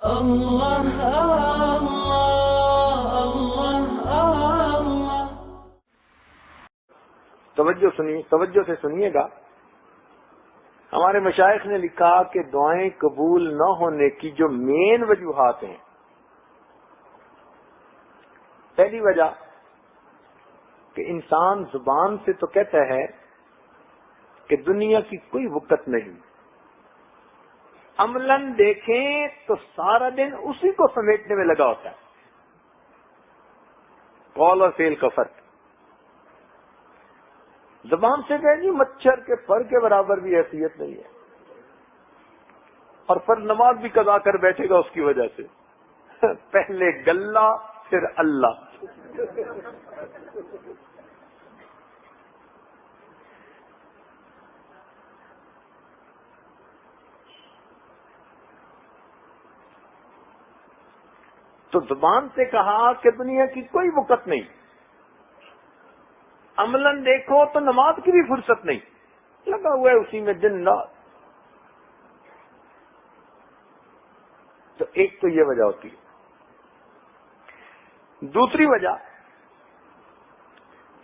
اللہ اللہ اللہ اللہ۔ توجہ سے سنیے گا۔ ہمارے مشائخ نے لکھا کہ دعائیں قبول نہ ہونے کی جو مین وجوہات ہیں، پہلی وجہ کہ انسان زبان سے تو کہتا ہے کہ دنیا کی کوئی وقت نہیں، عملاً دیکھیں تو سارا دن اسی کو سمیٹنے میں لگا ہوتا ہے۔ قول اور فعل کا فرق، زبان سے کہیں جی مچھر کے پر کے برابر بھی حیثیت نہیں ہے، اور پر نماز بھی قضا کر بیٹھے گا اس کی وجہ سے، پہلے گلہ پھر اللہ۔ تو زبان سے کہا کہ دنیا کی کوئی وقت نہیں، عملاً دیکھو تو نماز کی بھی فرصت نہیں، لگا ہوا ہے اسی میں دن رات۔ تو ایک تو یہ وجہ ہوتی ہے۔ دوسری وجہ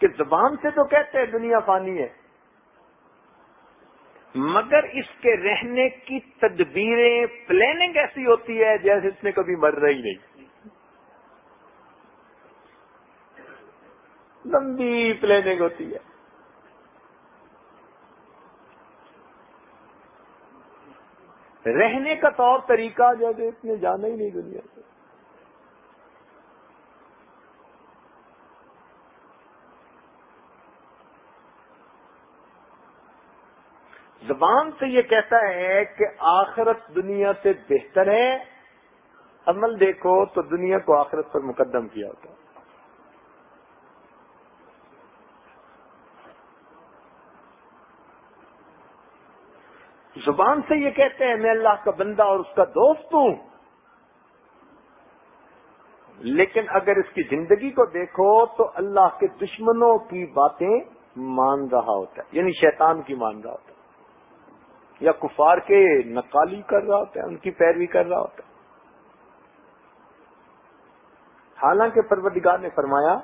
کہ زبان سے تو کہتے ہیں دنیا فانی ہے، مگر اس کے رہنے کی تدبیریں، پلاننگ ایسی ہوتی ہے جیسے اس نے کبھی مرنا ہی نہیں، لمبی پلاننگ ہوتی ہے۔ رہنے کا طور طریقہ جیسے اس نے جانا ہی نہیں دنیا سے۔ زبان سے یہ کہتا ہے کہ آخرت دنیا سے بہتر ہے، عمل دیکھو تو دنیا کو آخرت پر مقدم کیا ہوتا ہے۔ زبان سے یہ کہتے ہیں میں اللہ کا بندہ اور اس کا دوست ہوں، لیکن اگر اس کی زندگی کو دیکھو تو اللہ کے دشمنوں کی باتیں مان رہا ہوتا ہے، یعنی شیطان کی مان رہا ہوتا ہے، یا کفار کے نقالی کر رہا ہوتا ہے، ان کی پیروی کر رہا ہوتا ہے۔ حالانکہ پروردگار نے فرمایا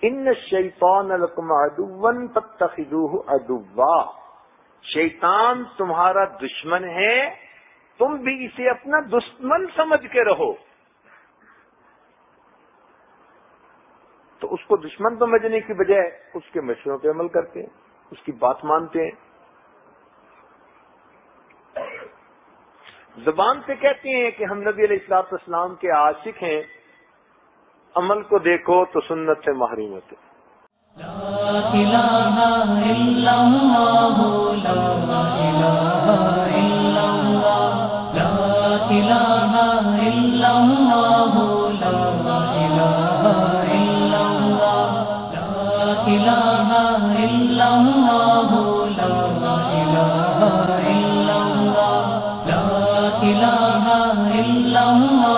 ان الشیطان لکم عدو فاتخذوہ عدوا، شیطان تمہارا دشمن ہے، تم بھی اسے اپنا دشمن سمجھ کے رہو۔ تو اس کو دشمن سمجھنے کی بجائے اس کے مشوروں پہ عمل کرتے ہیں، اس کی بات مانتے ہیں۔ زبان سے کہتے ہیں کہ ہم نبی علیہ الصلوۃ والسلام کے عاشق ہیں، عمل کو دیکھو تو سنت سے محروم ہوتے ہیں۔ لا الہ الا اللہ، لا الہ الا اللہ، لا الہ الا اللہ، لا الہ الا اللہ، لا الہ الا اللہ، لا الہ الا اللہ، لا الہ الا اللہ۔